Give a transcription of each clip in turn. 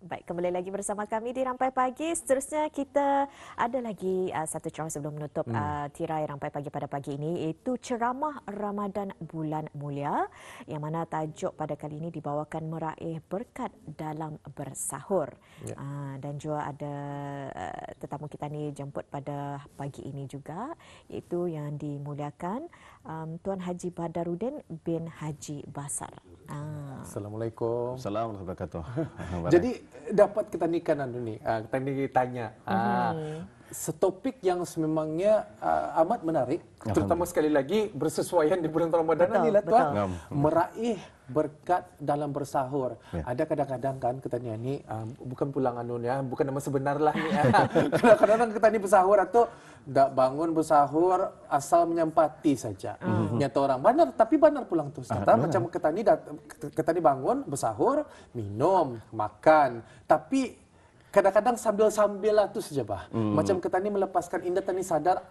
Baik, kembali lagi bersama kami di Rampai Pagi. Seterusnya kita ada lagi satu ceramah sebelum menutup tirai Rampai Pagi pada pagi ini, iaitu ceramah Ramadan Bulan Mulia, yang mana tajuk pada kali ini dibawakan meraih berkat dalam bersahur. Ya. Dan juga ada tetamu kita ni jemput pada pagi ini juga, iaitu yang dimuliakan Tuan Haji Badarudin bin Haji Basar. Assalamualaikum. Assalamualaikum warahmatullahi wabarakatuh. Jadi dapat kita ni kan kita ni tanya setopik yang sememangnya amat menarik, terutama sekali lagi bersesuaian di bulan Ramadan ini lah tuan, meraih berkat dalam bersahur. Ya. Ada kadang-kadang kan kita ni bukan pulang bukan nama sebenar lah ni. Kadang-kadang kita ni bersahur atau dak bangun bersahur asal menyempati saja. Nyata orang benar, tapi benar pulang tu. Macam kita ni bangun bersahur, minum, makan, tapi kadang-kadang sambil-sambil lah tu saja bah. Macam kita ni melepaskan indah tani sadar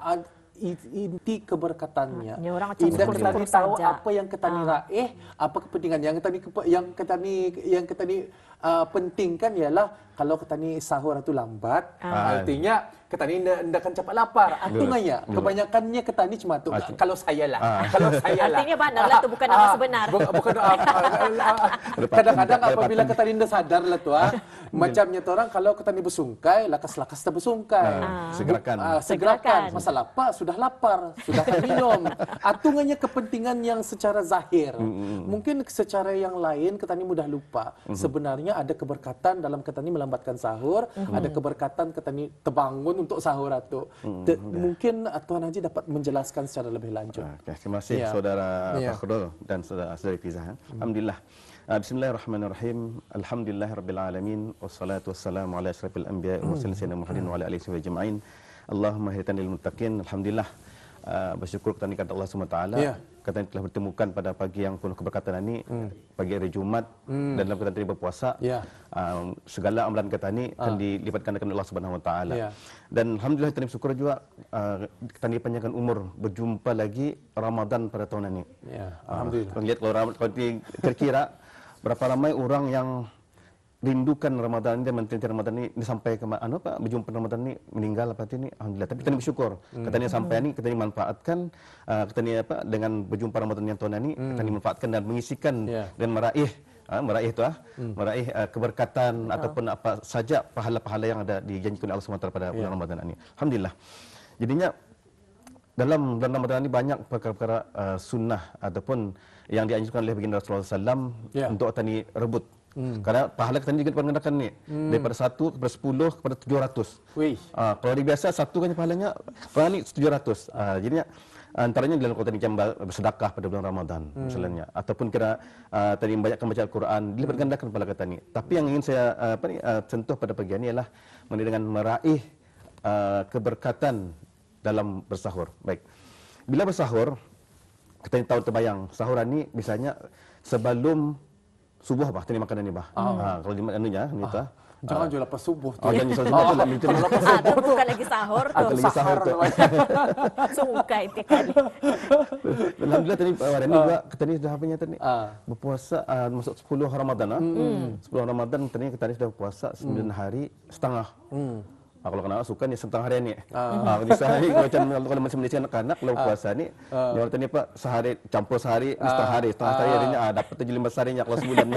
inti keberkatannya. Indah kita ni tahu apa yang kita ni raih, apa kepentingan yang kita ni pentingkan ialah kalau kita ni sahur itu lambat, artinya kita ni ndak akan cepat lapar. Artinya kebanyakannya kita ni cuma tu. Kalau saya lah. Artinya bandarlah tu bukan nama sebenar. Bukan kadang-kadang apabila kita ni ndak sadar lah tu macamnya tu orang kalau kita ni bersungkai, lakas-lakas kita bersungkai. Segerakan. Masa lapar sudah lapar, sudah minum. Atungannya kepentingan yang secara zahir. Mungkin secara yang lain kita ni mudah lupa. Sebenarnya ada keberkatan dalam kita ni melambatkan sahur, ada keberkatan kita ni terbangun untuk sahur itu. Mungkin Tuan Haji dapat menjelaskan secara lebih lanjut. Terima kasih saudara Fakhrul dan saudara-saudari Fizah. Alhamdulillah. Bismillahirrahmanirrahim. Alhamdulillahirabbil alamin wassalatu wassalamu ala asyrafil anbiya'i wal mursalin sayyidina Muhammadin wa ala alihi wa ajma'in. Allahumma hidayatan lil muttaqin. Alhamdulillah. Bersyukur kepada Allah Subhanahu wa taala. Kita telah bertemukan pada pagi yang penuh keberkatan ini, pagi hari Jumaat, dan dalam kita berpuasa. Segala amalan kita ini akan dilipat gandakan oleh Allah Subhanahu wa taala. Dan alhamdulillah kita bersyukur juga kita dipanjangkan umur berjumpa lagi Ramadan pada tahun ini. Alhamdulillah. Lihat kalau kira-kira berapa ramai orang yang rindukan Ramadan ini dan menanti Ramadan ini sampai ke berjumpa Ramadan ini meninggal apa ini, alhamdulillah. Tapi kita bersyukur kita ini sampai ini kita ini manfaatkan kita ini dengan berjumpa Ramadan yang tahun ini kita ini manfaatkan dan mengisikan dan meraih keberkatan ataupun apa saja pahala-pahala yang ada dijanjikan oleh Allah SWT pada bulan Ramadan ini. Alhamdulillah. Jadinya dalam bulan Ramadan ini banyak perkara-perkara sunnah ataupun yang dianjurkan oleh baginda Rasulullah SAW untuk kita ini rebut. Karena pahala kita ni digandakan ni daripada 1 kepada 10 kepada 700. Kalau di biasa satu kan pahalanya, pahala ni 700. Jadinya antaranya dalam kota ni bersedekah pada bulan Ramadan misalnya, ataupun kira tadi banyakkan baca Al-Quran, dilipat gandakan pahala kita ni. Tapi yang ingin saya sentuh pada pagi ini ialah mengenai dengan meraih keberkatan dalam bersahur. Baik. Bila bersahur, kita tahu terbayang sahuran ni biasanya sebelum subuh bah, tadi makanan ni bah. Kalau di anunya ni tu. Jangan jual lepas subuh tu. Jangan jual subuh tu lah. Itu bukan lagi sahur tu. Lagi sahur tu. Sungkai tiap kali. Alhamdulillah tadi hari ni juga kita ni sudah apanya tadi berpuasa masuk 10 Ramadan 10 Ramadan tadi kita ni sudah puasa 9 hari setengah. Kalau kena suka ni setengah hari ni. Di sehari macam kalau masih Malaysia anak-anak kalau puasa ni dia orang tadi apa sehari campur sehari setengah hari harinya dapat 17 harinya kalau sebulan.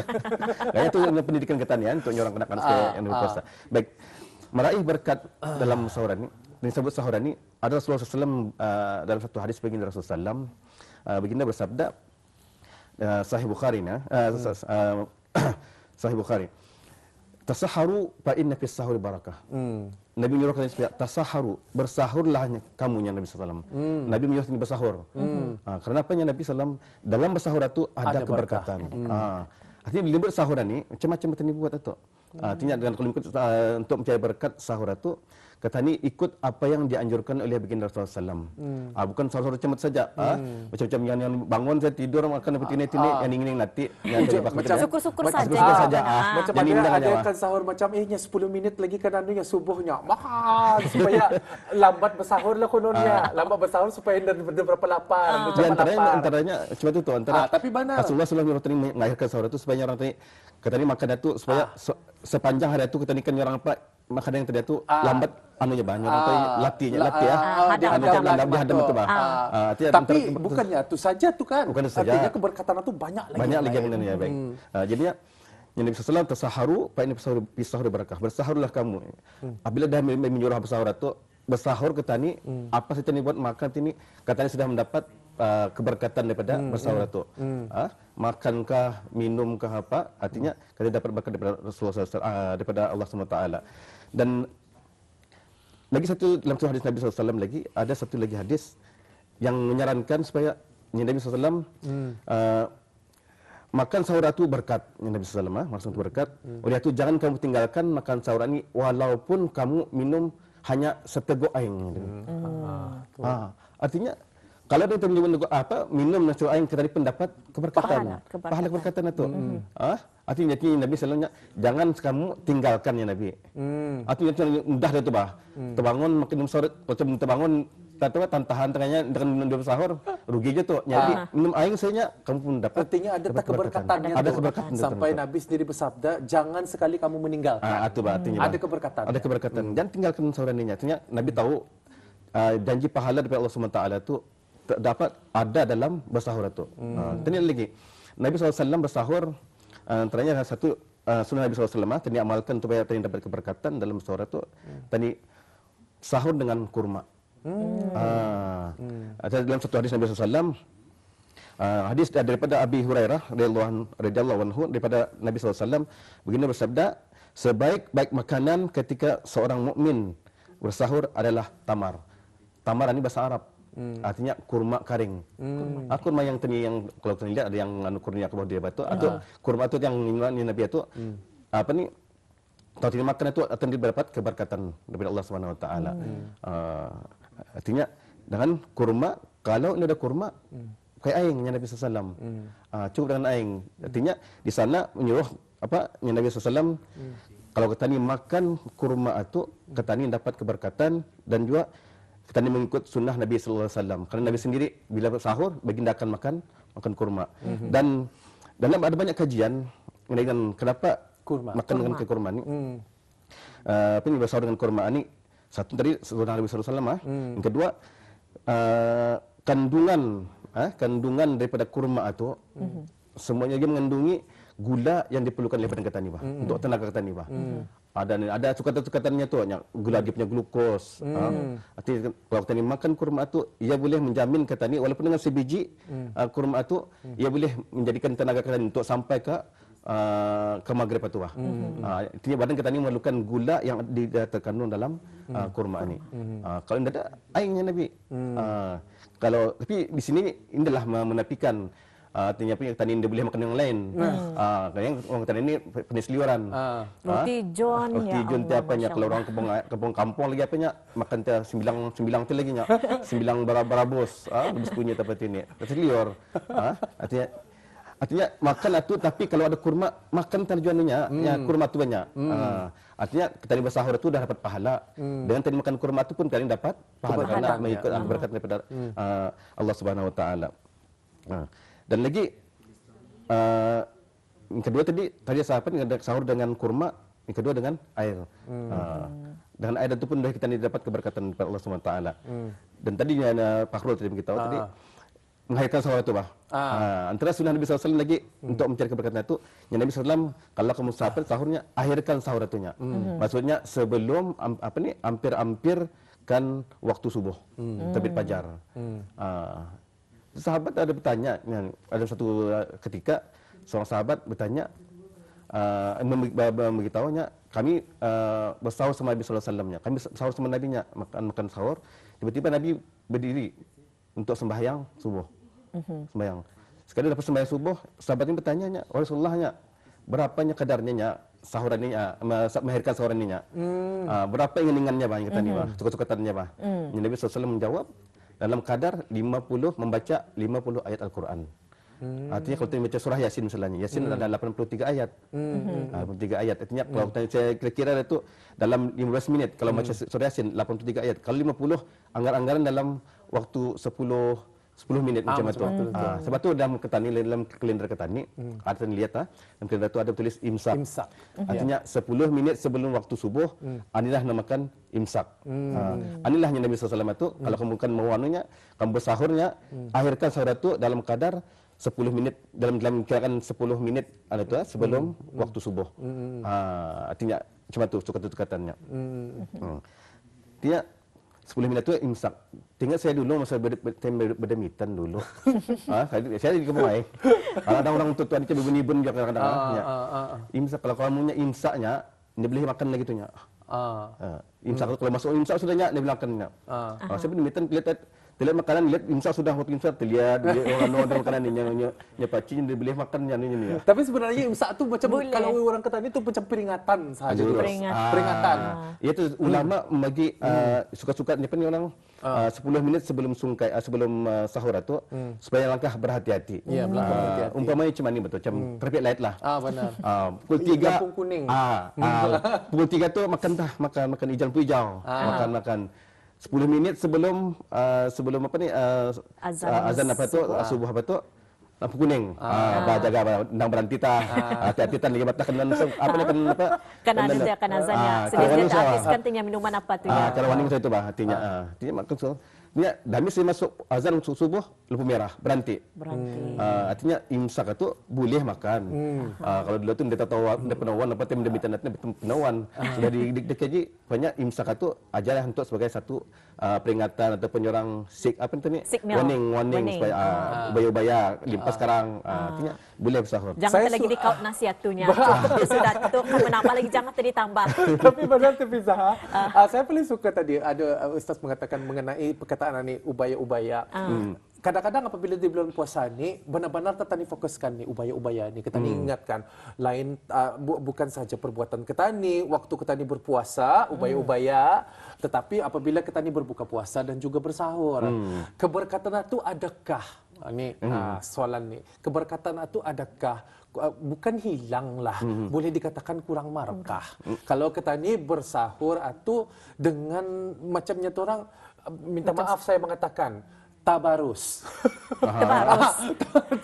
Kayaknya itu pendidikan kita ni untuk orang kanak-kanak yang berpuasa. Baik. Meraih berkat dalam sahuran ni, disebut sahuran ni ada Rasulullah SAW dalam satu hadis baginda Rasulullah SAW baginda bersabda Sahih Bukhari Sahih Bukhari. Tasaharu fa inna fis sahuri barakah. Nabi menyuruh kita tasaharu, bersahurlah kamu Nabi SAW. Nabi menyuruh kita bersahur. Karena apanya Nabi SAW dalam bersahur itu ada keberkatan. Artinya bila bersahuran ni macam-macam kita ni buat itu. Artinya dengan kalau ikut untuk mencari berkat sahur itu kata ni ikut apa yang dianjurkan oleh baginda Rasulullah SAW. Bukan sahur cemat saja. Macam-macam yang bangun saya tidur makan seperti ini yang ingin nanti macam syukur-syukur saja. Macam ada kan sahur macam 10 minit lagi kan anunya subuhnya. Makan supaya lambat bersahur lah kononnya. Lambat bersahur supaya berapa lapar. Antaranya cuma itu antara. Tapi benar. Rasulullah SAW mengakhirkan sahur itu supaya orang tadi kata ni makan itu supaya sepanjang hari itu kita ni kan orang apa makanan yang tadi itu lambat anunya bah, orang tu latihnya latih ya. Dihadam itu bah. Tapi bukannya itu saja tu kan. Bukan itu saja. Artinya keberkatan itu banyak lagi. Banyak lagi yang ya baik. Jadinya yang Nabi SAW tasaharu, pak ini bersahur berkah. Bersahurlah kamu. Apabila dah menyuruh bersahur itu, bersahur kita ni apa sih tadi buat makan ini katanya sudah mendapat keberkatan daripada bersahur itu. Makankah, minumkah apa? Artinya kita dapat berkat daripada Rasulullah daripada Allah SWT. Dan lagi satu dalam satu hadis Nabi SAW lagi ada satu lagi hadis yang menyarankan supaya Nabi SAW makan sahur itu berkat. Nabi SAW maksud berkat. Oleh itu jangan kamu tinggalkan makan sahur ini walaupun kamu minum hanya seteguk air. Artinya kalau dia menyebut apa minum nasi air kita pendapat keberkatan. Pahala keberkatan itu. Artinya Nabi sallallahu jangan kamu tinggalkan ya Nabi. Artinya mudah dia tu bah. Terbangun makin sahur macam terbangun tahan tengahnya dengan minum sahur rugi je tu. Jadi minum air saja kamu pun dapat. Artinya ada keberkatannya. Ada keberkatan. Sampai Nabi sendiri bersabda, jangan sekali kamu meninggalkan. Itu bah artinya. Ada keberkatan. Ada keberkatan. Jangan tinggalkan sahur ini. Artinya Nabi tahu janji pahala daripada Allah SWT itu dapat ada dalam bersahur itu. Tanya lagi. Nabi SAW bersahur ternyata satu sunnah Nabi SAW tadi amalkan supaya tadi dapat keberkatan dalam bersahur itu tadi sahur dengan kurma. Dalam satu hadis Nabi SAW hadis daripada Abi Hurairah radhiyallahu anhu daripada Nabi SAW begini bersabda sebaik-baik makanan ketika seorang mukmin bersahur adalah tamar. Tamar ini bahasa Arab. Artinya kurma kering. Kurma yang tadi yang kalau kita lihat ada yang kurnia ke bawah dia batu atau kurma itu yang Nabi itu apa ni kalau tidak makan itu akan didapat keberkatan daripada Allah Subhanahu Wa Taala. Artinya dengan kurma kalau ini ada kurma kayak aing Nabi sallallahu cukup dengan aing. Artinya di sana menyuruh apa Nabi sallallahu kalau kita ni makan kurma itu kita ni dapat keberkatan dan juga kita ni mengikut sunnah Nabi sallallahu alaihi wasallam. Kerana Nabi sendiri bila sahur baginda akan makan kurma. Dan dalam ada banyak kajian dengan kenapa makan dengan kurma ni. Apa ni bersahur dengan kurma ni? Satu tadi sunnah Nabi sallallahu alaihi wasallam. Yang kedua kandungan daripada kurma itu semuanya dia mengandungi gula yang diperlukan oleh badan kita ni bah untuk tenaga kita ni bah. Ada sukatan-sukatannya tu gula dia punya glukos. Artinya kalau kita ni makan kurma tu ia boleh menjamin kita ni walaupun dengan sebiji kurma tu ia boleh menjadikan tenaga kita ni untuk sampai ke maghrib tu bah. Artinya badan kita ni memerlukan gula yang terkandung dalam kurma ni. Kalau tidak ada airnya Nabi. Kalau tapi di sini inilah menafikan artinya apa yang tadi dia boleh makan yang lain. Yang orang tadi ini penisliuran. Roti John Roti John tu apanya kalau orang kampung kampung lagi apanya makan tu sembilang tu lagi nya. Sembilang barabos, habis punya tempat ini. Penisliur. Artinya makan itu tapi kalau ada kurma makan tujuannya ya kurma tu banyak. Artinya kita ni bersahur itu dah dapat pahala. Dengan tadi makan kurma itu pun kalian dapat pahala karena mengikut berkat daripada Allah Subhanahu Wa Taala. Dan lagi yang kedua tadi sahabat sahur dengan kurma, yang kedua dengan air. Dengan air itu pun dah kita dapat keberkatan daripada Allah Subhanahu Wa Taala. Dan tadi Pak Rul tadi beritahu tadi mengakhirkan sahur itu bah. Antara sunnah Nabi SAW lagi untuk mencari keberkatan itu, yang Nabi SAW kalau kamu sahurnya akhirkan sahur itunya. Maksudnya sebelum hampir kan waktu subuh terbit fajar. Sahabat ada bertanya, ada satu ketika seorang sahabat bertanya, memberitahunya kami bersahur sama Nabi Sallallahu Alaihi Wasallam, kami sahur sama Nabi nya makan sahur, tiba-tiba Nabi berdiri untuk sembahyang subuh, sembahyang. Sekali lepas sembahyang subuh, sahabat ini bertanya, Rasulullah berapanya kadarnya sahuran ini, melahirkan sahuran ini, berapa inginannya bah, kata ni bah, suka-sukatannya bah. Nabi Sallallahu Alaihi Wasallam menjawab dalam kadar 50 membaca 50 ayat Al-Quran. Artinya kalau kita baca surah Yasin misalnya, Yasin ada 83 ayat. 83 ayat. Artinya kalau saya kira-kira itu dalam 15 minit kalau baca surah Yasin 83 ayat. Kalau 50 anggaran dalam waktu 10 10 minit macam macam itu. tu. Sebab tu dalam ketani, dalam kalender ketani, ada lihat dalam kalender tu ada tulis imsak. Imsak. Artinya 10 minit sebelum waktu subuh, anilah namakan imsak. Anilah yang Nabi SAW itu, kalau kamu bukan mawanunya, kamu bersahurnya, akhirkan sahur itu dalam kadar 10 minit, dalam kirakan 10 minit ada tu sebelum waktu subuh. Artinya cuma tu cukatan-cukatannya. Dia 10 minit tu imsak. Tinggal saya dulu masa berdemitan dulu. Saya di kampung lain. Ada orang tua ni cakap bunyi-bunyi kadang-kadang. Imsak, kalau kamunya imsaknya, dia boleh makan lagi tu nya. Imsak kalau masuk imsak sudahnya dia bilang makannya. Saya berdemitan lihat makanan, lihat imsak sudah waktu imsak terlihat orang ada makanan ni nya pacing dia boleh makan yang ni. Tapi sebenarnya imsak tu macam kalau orang kata ni tu macam peringatan sahaja. Peringatan. Ia tu ulama bagi suka-suka ni orang 10 minit sebelum sebelum sahur tu supaya langkah berhati-hati. Ya, langkah berhati-hati. Umpamanya macam ni betul, macam traffic light lah. Benar. Pukul 3 lampu kuning. Pukul 3 tu makan hijau. Makan 10 minit sebelum apa ni azan apa tu subuh apa tu lampu kuning. Jaga nang berhenti tah. Hati-hati tan lagi mata kanan apa ni apa kan ada dia kan azannya. Sedikit habiskan tinggal minuman apa tu ya. Cara warning saya tu bah artinya. Artinya makan so. Dia dah mesti masuk azan subuh lampu merah berhenti. Artinya imsak itu boleh makan. Kalau dulu tu dia tahu dia penawan apa tim dia minta penawan. Sudah dikaji banyak imsak itu ajarlah untuk sebagai satu peringatan atau penyerang apa itu ni warning supaya ubaya-ubaya limpas sekarang. Artinya boleh bersahur. Jangan lagi dikaut nasihat tunya. Cukup dia sudah tu kan menambah lagi jangan tadi tambah. Tapi benar tu Fizaha. Saya paling suka tadi ada ustaz mengatakan mengenai perkataan ni ubaya-ubaya. Kadang-kadang apabila di bulan puasa ni benar-benar tetani fokuskan ni ubaya-ubaya ni. Ketani ingatkan lain bukan saja perbuatan ketani waktu ketani berpuasa ubaya-ubaya, tetapi apabila ketani berbuka puasa dan juga bersahur. Keberkatan itu adakah? Ini soalan ni. Keberkatan itu adakah? Bukan hilang lah, boleh dikatakan kurang markah. Kalau ketani bersahur atau dengan macamnya tu orang minta maaf saya mengatakan tabarus.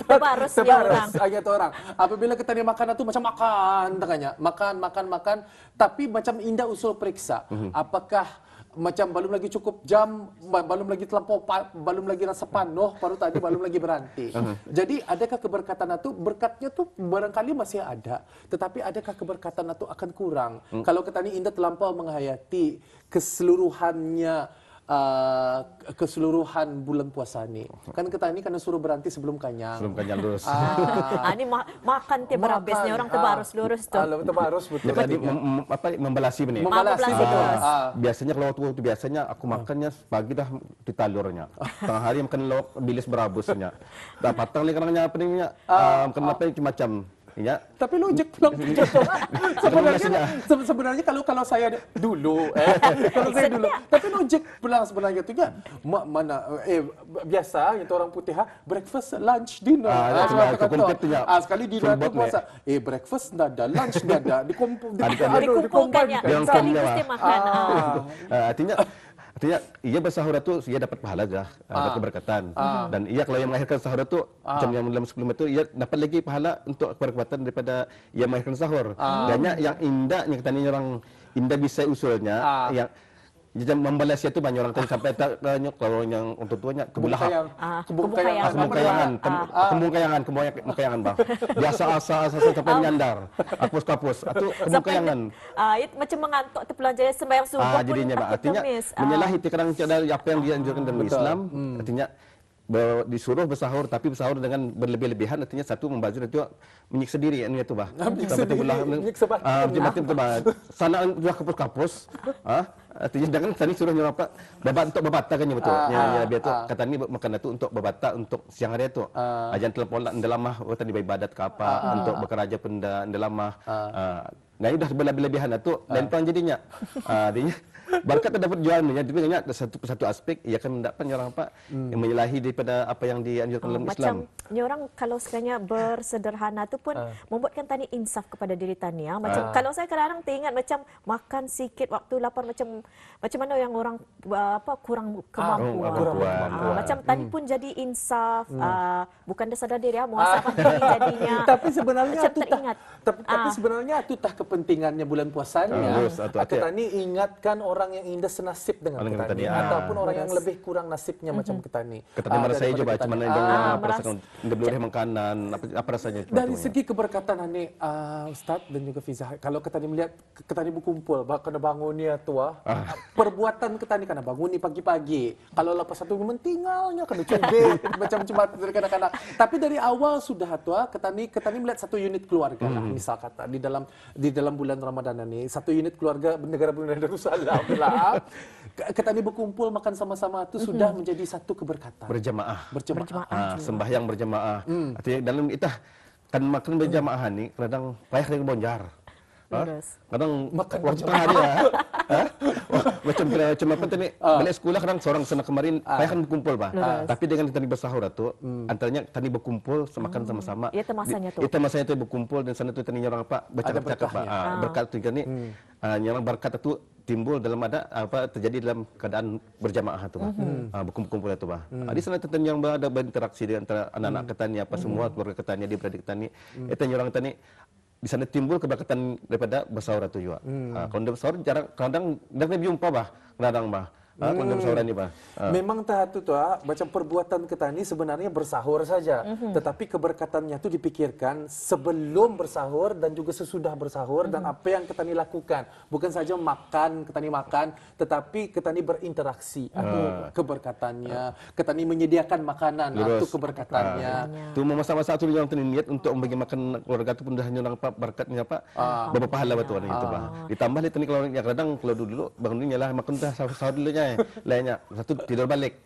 Tabarus dia orang. Ayat orang. Apabila kita makan itu macam makan tengahnya. Makan. Tapi macam indah usul periksa. Apakah macam belum lagi cukup jam, belum lagi terlampau, belum lagi rasa panuh, baru tadi belum lagi berhenti. Jadi adakah keberkatan itu? Berkatnya tu barangkali masih ada. Tetapi adakah keberkatan itu akan kurang? Kalau kita ni indah terlampau menghayati keseluruhan bulan puasa ni. Kan kita ni kena suruh berhenti sebelum kanyang. Sebelum kanyang lurus. Ini makan tiap berhabisnya orang terbarus lurus tu. Terbarus betul. Jadi membalasi benih. Membalasi betul. Biasanya kalau waktu biasanya aku makannya pagi dah ditalurnya. Tengah hari makan lauk bilis berabusnya. Dah patang ni kerana apa ni makan apa macam ya. Tapi logik pulang. Sebenarnya kalau saya dulu kalau saya dulu tapi logik pulang sebenarnya tu kan mana biasa yang orang putih breakfast lunch dinner sekali dinner tu puasa breakfast ndak ada lunch ndak ada dikumpulkannya sekali mesti makan. Artinya ia bersahur itu ia dapat pahala dah, dapat keberkatan. Dan ia kalau yang melahirkan sahur itu macam yang dalam sebelum itu ia dapat lagi pahala untuk keberkatan daripada ia melahirkan sahur. Banyak yang indahnya kita ni orang indah bisa usulnya yang membalas itu banyak orang tadi sampai tanya kalau yang untuk tuanya kebulahan, kemungkayangan bang. Biasa asa sampai menyandar, hapus atau kemungkayangan. Macam mengantuk tu pelajar sembahyang subuh pun jadinya artinya menyalahi tekanan dari apa yang dianjurkan dalam Islam. Artinya disuruh bersahur tapi bersahur dengan berlebih-lebihan artinya satu membazir itu menyiksa diri itu bah. Menyiksa batin. Sana sudah kapus. Artinya jangan tadi suruh nyuruh apa untuk berbata kan betul. Ya biar tu kata ni makan itu untuk berbata untuk siang hari itu. Jangan telepon dalam mah tadi ibadat ke apa untuk bekerja pun dalam mah. Nah, sudah berlebih-lebihan itu dan tuan jadinya. Artinya Berkat terdapat jualnya, tapi ingat satu aspek ia akan mendapat orang apa yang menyalahi daripada apa yang dianjurkan dalam Islam. Macam ni orang kalau sekiranya bersederhana tu pun membuatkan tani insaf kepada diri tani. Macam kalau saya kadang-kadang teringat macam makan sikit waktu lapar macam mana yang orang kurang kemampuan. Macam tani pun jadi insaf, bukan dia sadar diri muhasabah diri jadinya. Tapi sebenarnya macam itu teringat. tapi sebenarnya itu tah kepentingannya bulan puasanya. Kita ni ingatkan orang yang indah senasib dengan kita ni ataupun orang yang lebih kurang nasibnya macam kita ni. Kata mana saya coba macam mana yang merasakan boleh makanan apa rasanya. Dari segi keberkatan ni Ustaz dan juga Fiza, kalau kita ni melihat kita ni berkumpul kena bangun ni tua, perbuatan kita ni kena bangun ni pagi-pagi. Kalau lepas satu memang tinggalnya kena cubit macam dari kanak-kanak. Tapi dari awal sudah tua kita ni melihat satu unit keluarga lah, misal kata di dalam bulan Ramadan ini satu unit keluarga negara Brunei Darussalam lah. Kita ni berkumpul makan sama-sama itu sudah menjadi satu keberkatan. Berjamaah. Sembahyang berjamaah. Artinya dalam kita kan makan berjamaah ni kadang payah dengan bonjar. Kadang makan waktu tengah hari macam apa tadi balik sekolah kadang seorang sana kemarin payah kan berkumpul tapi dengan tadi bersahur tu antaranya tadi berkumpul semakan sama-sama itu masanya tu berkumpul dan sana tu tadi orang apa bercakap-cakap berkat tu kan ni yang berkat tu timbul dalam terjadi dalam keadaan berjamaah tu berkumpul tu di sana tu yang ada berinteraksi dengan antara anak-anak ketani apa semua keluarga ketani adik-beradik ketani itu orang tani di sana timbul keberkatan daripada bersahur itu juga. Kalau anda bersahur jarang, kadang lebih jumpa kadang kalau anda bersahur ini memang tahap tu macam perbuatan kita ni sebenarnya bersahur saja, tetapi keberkatannya tu dipikirkan sebelum bersahur dan juga sesudah bersahur dan apa yang kita ni lakukan, bukan saja makan kita ni makan, tetapi kita ni berinteraksi, keberkatannya, kita ni menyediakan makanan, itu keberkatannya. Tu masa-masa tu yang niat untuk membagi makan keluarga tu pun dah nyulang berkatnya berapa pahala betul itu ditambah ni kalau kadang kalau dulu bangunnya lah makan dah sahur dulunya lainnya satu tidur balik.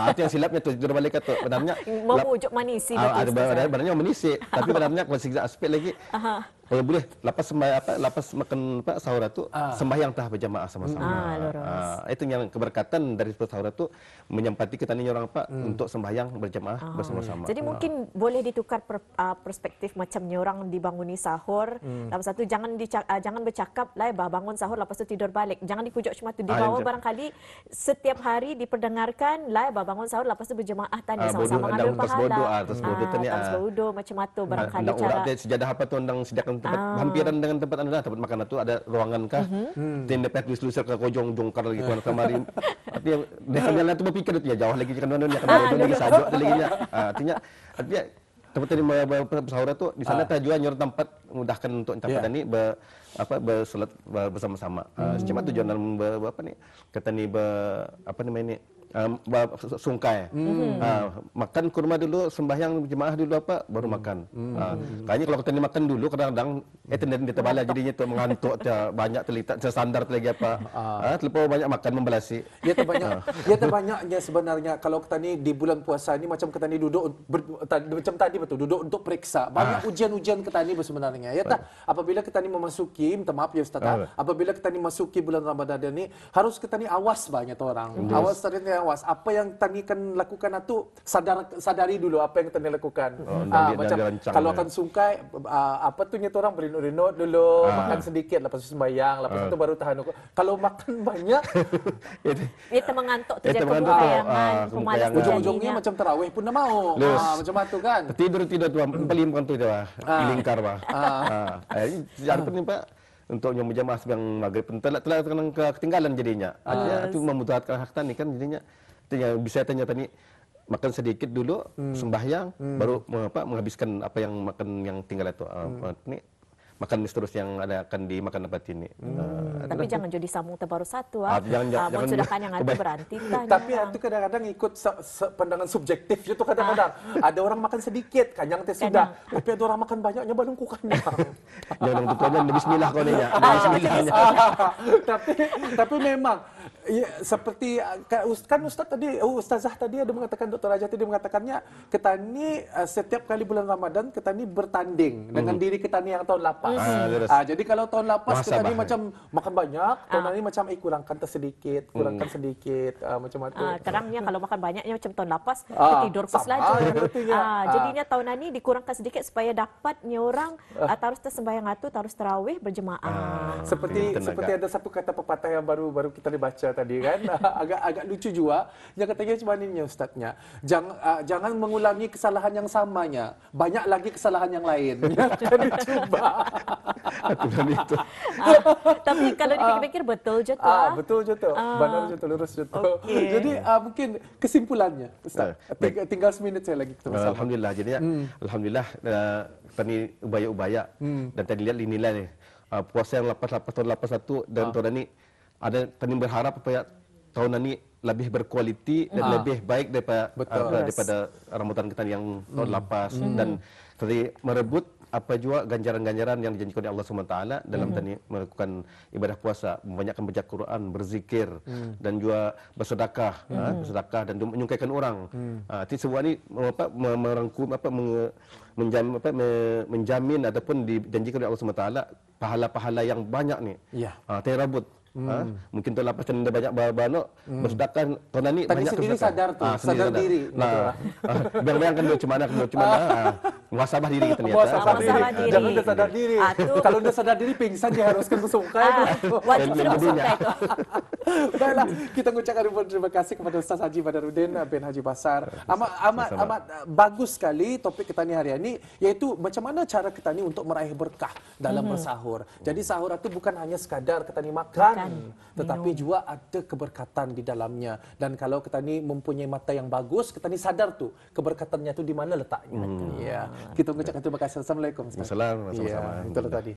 Itu yang silapnya tu tidur balik tu benarnya memujuk manisi betul. Benarnya menisi tapi benarnya kalau segi aspek lagi kalau boleh lepas makan sahur itu sembahyang tah berjamaah sama-sama. Itu yang keberkatan dari sahur itu menyempati kita ni orang untuk sembahyang berjamaah bersama-sama. Jadi mungkin boleh ditukar perspektif macam orang dibanguni sahur, lepas tu jangan bercakap lah bangun sahur lepas tu tidur balik. Jangan dikujuk cuma tu di bawah barangkali setiap hari diperdengarkan lah bangun sahur lepas tu berjamaah tadi sama-sama ambil pahala. Atas berwudu macam tu barangkali cara. Sejadah apa tu undang sediakan tempat hampiran dengan tempat anda tempat makan itu ada ruangan kah tinda pet lusur ke kojong jongkar lagi tuan kamari artinya dia tu berfikir tu ya jauh lagi kan dia akan lagi saja lagi ya artinya tempat ini bersahur tu di sana tujuan nyor tempat mudahkan untuk tempat ini bersolat bersama-sama cuma tujuan dalam apa ni kata ni apa namanya ni sungkai makan kurma dulu sembahyang jemaah dulu baru makan kayaknya kalau kita makan dulu kadang-kadang dia terbalik jadinya tu mengantuk banyak terlihat sesandar lagi terlalu banyak makan membelasi terbanyaknya sebenarnya kalau kita ni di bulan puasa ni macam kita ni duduk macam tadi betul duduk untuk periksa banyak ujian-ujian kita ni sebenarnya apabila kita ni memasuki minta maaf ya Ustaz apabila kita ni masuki bulan Ramadan ni harus kita ni awas banyak orang awas ternyata apa yang tani kan lakukan itu sadari dulu apa yang tani lakukan. Macam kalau akan sungkai apa tu nyata orang berinut-rinut dulu, makan sedikit lepas itu sembahyang, lepas itu baru tahan. Kalau makan banyak itu mengantuk tu kebuayangan, pemalas ujung-ujungnya macam tarawih pun dah mau. Macam tu kan. Tidur tu paling bukan tu lingkar Sejarah penting Pak untuk yang berjamaah sebelum maghrib telah ketinggalan jadinya. Itu memudahkan hak tani kan jadinya. Itu yang bisa tanya tadi makan sedikit dulu sembahyang baru menghabiskan apa yang makan yang tinggal itu. Ini makan seterusnya yang akan dimakan dapat ini. Tapi jangan jadi sambung terbaru satu. Jangan sudah kan yang ada berhenti. Tapi itu kadang-kadang ikut pandangan subjektif itu kadang-kadang. Ada orang makan sedikit, kanyang teh sudah. Tapi ada orang makan banyaknya balungku kanyang. Jangan tutuannya bismillah kau nya. Tapi memang Ya, seperti kan Ustaz tadi, Ustazah tadi ada mengatakan, Dr. Raja tadi mengatakannya, kita ni setiap kali bulan Ramadan kita ni bertanding dengan diri kita ni yang tahun lapas. Jadi kalau tahun lapas kita ni macam makan banyak, tahun ini macam kurangkan sedikit, kurangkan sedikit, macam itu. Kadangnya kalau makan banyaknya macam tahun lapas, tidur sama peselaju. artinya. Jadinya tahun ini dikurangkan sedikit supaya dapatnya orang tarus tersembahyang itu, tarus tarawih berjemaah. Seperti ada satu kata pepatah yang baru kita dibaca tadi kan, agak lucu juga. Yang katanya cuma ini Ustaznya, jangan mengulangi kesalahan yang samanya, banyak lagi kesalahan yang lain. Jangan dicoba. Tapi kalau dipikir-pikir betul je tu. Betul je tu, benar je tu, lurus je tu. Okay. Jadi mungkin kesimpulannya, Ustaz. Tinggal seminit saya lagi kita bersama. Alhamdulillah. Jadi alhamdulillah tadi ubaya-ubaya dan tadi lihat nilai ni. Puasa yang lepas tahun lepas satu dan tahun ini ada tadi berharap supaya tahun ini lebih berkualiti dan lebih baik daripada Ramadan kita yang tahun lepas dan tadi merebut apa juga ganjaran-ganjaran yang dijanjikan oleh Allah SWT dalam tadi melakukan ibadah puasa, membanyakkan baca Quran, berzikir dan juga bersedekah, bersedekah dan menyungkaikan orang. Itu semua ini merangkum menjamin ataupun dijanjikan oleh Allah SWT pahala-pahala yang banyak ni. Terabut. Mungkin tahun lepas anda banyak banyak bersedekah, tahun ini tadi banyak sendiri sadar tuh, sadar diri. Bayangkan dulu cuman muhasabah diri kita Muhasabah diri. Jangan udah sadar diri. Kalau udah sadar diri pingsan diharuskan ke sungai. Wajib sudah sungai tu. Baiklah, kita mengucapkan terima kasih kepada Ustaz Haji Badaruddin bin Haji Basar. Amat bagus sekali topik kita ni hari ini, yaitu macam mana cara kita ni untuk meraih berkah dalam bersahur. Jadi sahur itu bukan hanya sekadar kita ni makan, tetapi juga ada keberkatan di dalamnya. Dan kalau kita ni mempunyai mata yang bagus, kita ni sadar tuh keberkatannya tu di mana letaknya. Ya, kita mengucapkan terima kasih. Assalamualaikum. Assalamualaikum. Ya, itu tadi.